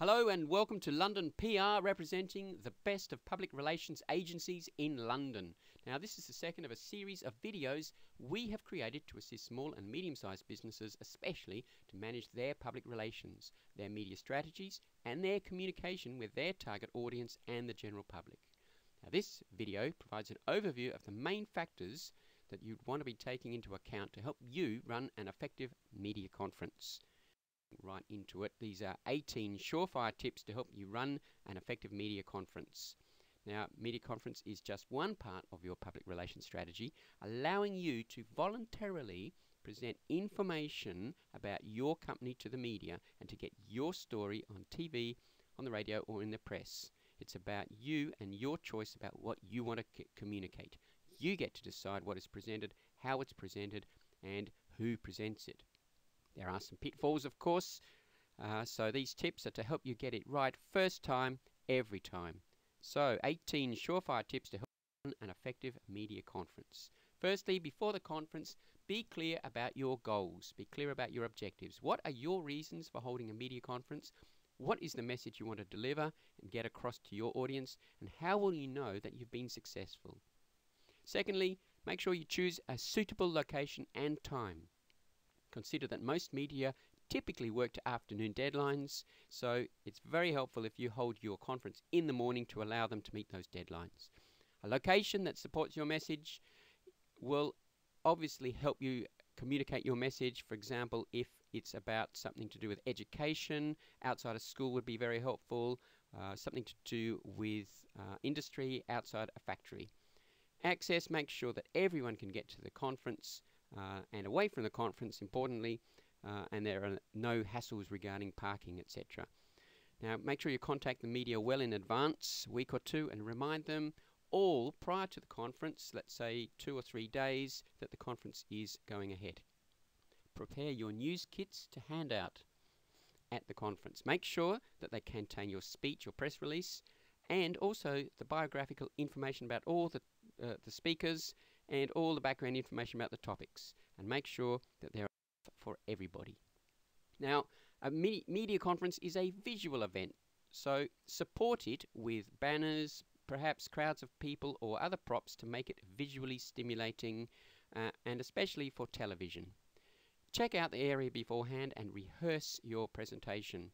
Hello and welcome to London PR, representing the best of public relations agencies in London. Now, this is the second of a series of videos we have created to assist small and medium-sized businesses, especially to manage their public relations, their media strategies, and their communication with their target audience and the general public. Now, this video provides an overview of the main factors that you'd want to be taking into account to help you run an effective media conference. Right into it. These are 18 surefire tips to help you run an effective media conference. Now, media conference is just one part of your public relations strategy, allowing you to voluntarily present information about your company to the media and to get your story on TV, on the radio, or in the press. It's about you and your choice about what you want to communicate. You get to decide what is presented, how it's presented, and who presents it. There are some pitfalls, of course, so these tips are to help you get it right first time, every time. So, 18 surefire tips to help run an effective media conference. Firstly, before the conference, be clear about your goals. Be clear about your objectives. What are your reasons for holding a media conference? What is the message you want to deliver and get across to your audience? And how will you know that you've been successful? Secondly, make sure you choose a suitable location and time. Consider that most media typically work to afternoon deadlines, so it's very helpful if you hold your conference in the morning to allow them to meet those deadlines. A location that supports your message will obviously help you communicate your message. For example, if it's about something to do with education, outside of school would be very helpful, something to do with industry, outside a factory. Access, make sure that everyone can get to the conference and away from the conference, importantly, and there are no hassles regarding parking, etc. Now, make sure you contact the media well in advance, a week or two, and remind them all prior to the conference, let's say 2 or 3 days, that the conference is going ahead. Prepare your news kits to hand out at the conference. Make sure that they contain your speech or press release, and also the biographical information about all the speakers and all the background information about the topics, and make sure that they're for everybody. Now, a media conference is a visual event, so support it with banners, perhaps crowds of people or other props to make it visually stimulating, and especially for television. Check out the area beforehand and rehearse your presentation.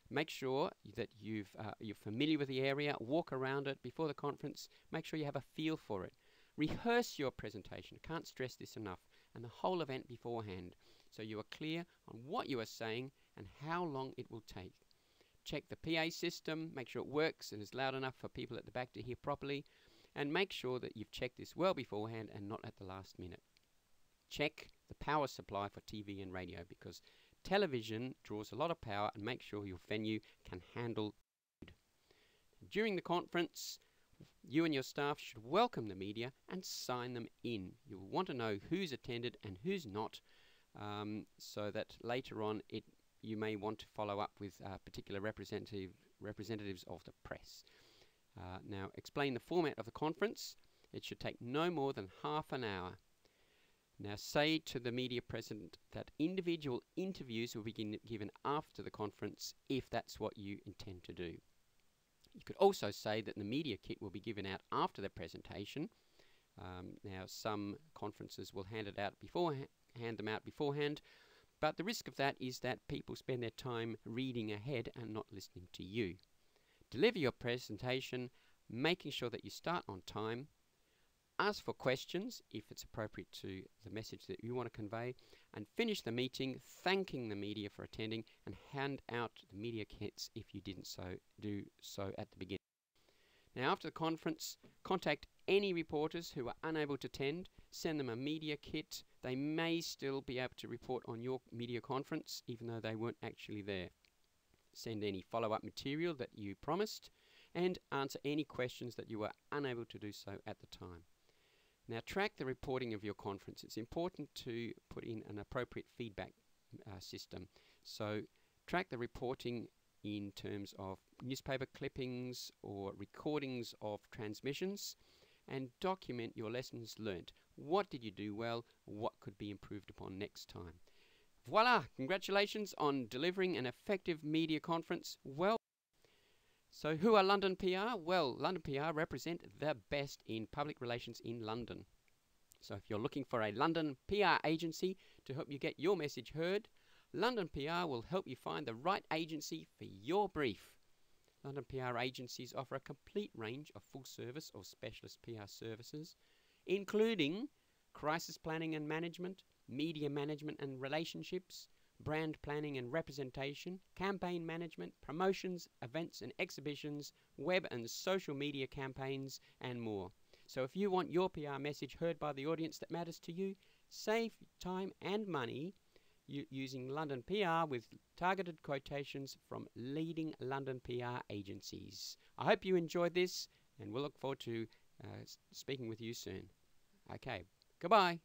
Make sure that you're familiar with the area, walk around it before the conference, make sure you have a feel for it. Rehearse your presentation, I can't stress this enough, and the whole event beforehand, so you are clear on what you are saying and how long it will take. Check the PA system, make sure it works and is loud enough for people at the back to hear properly, and make sure that you've checked this well beforehand and not at the last minute. Check the power supply for TV and radio, because television draws a lot of power, and make sure your venue can handle it. During the conference, you and your staff should welcome the media and sign them in. You will want to know who's attended and who's not, so that later on you may want to follow up with particular representatives of the press. Now, explain the format of the conference. It should take no more than half an hour. Now, say to the media present that individual interviews will be given after the conference, if that's what you intend to do. You could also say that the media kit will be given out after the presentation. Now, some conferences will hand them out beforehand, but the risk of that is that people spend their time reading ahead and not listening to you. Deliver your presentation, making sure that you start on time. Ask for questions if it's appropriate to the message that you want to convey, and finish the meeting thanking the media for attending, and hand out the media kits if you didn't do so at the beginning. Now, after the conference, contact any reporters who are unable to attend, send them a media kit. They may still be able to report on your media conference even though they weren't actually there. Send any follow-up material that you promised, and answer any questions that you were unable to do so at the time. Now, track the reporting of your conference. It's important to put in an appropriate feedback system. So track the reporting in terms of newspaper clippings or recordings of transmissions, and document your lessons learnt. What did you do well? What could be improved upon next time? Voila! Congratulations on delivering an effective media conference. Well, so who are London PR? Well, London PR represent the best in public relations in London. So if you're looking for a London PR agency to help you get your message heard, London PR will help you find the right agency for your brief. London PR agencies offer a complete range of full service or specialist PR services, including crisis planning and management, media management and relationships, brand planning and representation, campaign management, promotions, events and exhibitions, web and social media campaigns, and more. So if you want your PR message heard by the audience that matters to you, save time and money using London PR with targeted quotations from leading London PR agencies. I hope you enjoyed this, and we'll look forward to speaking with you soon. Okay, goodbye.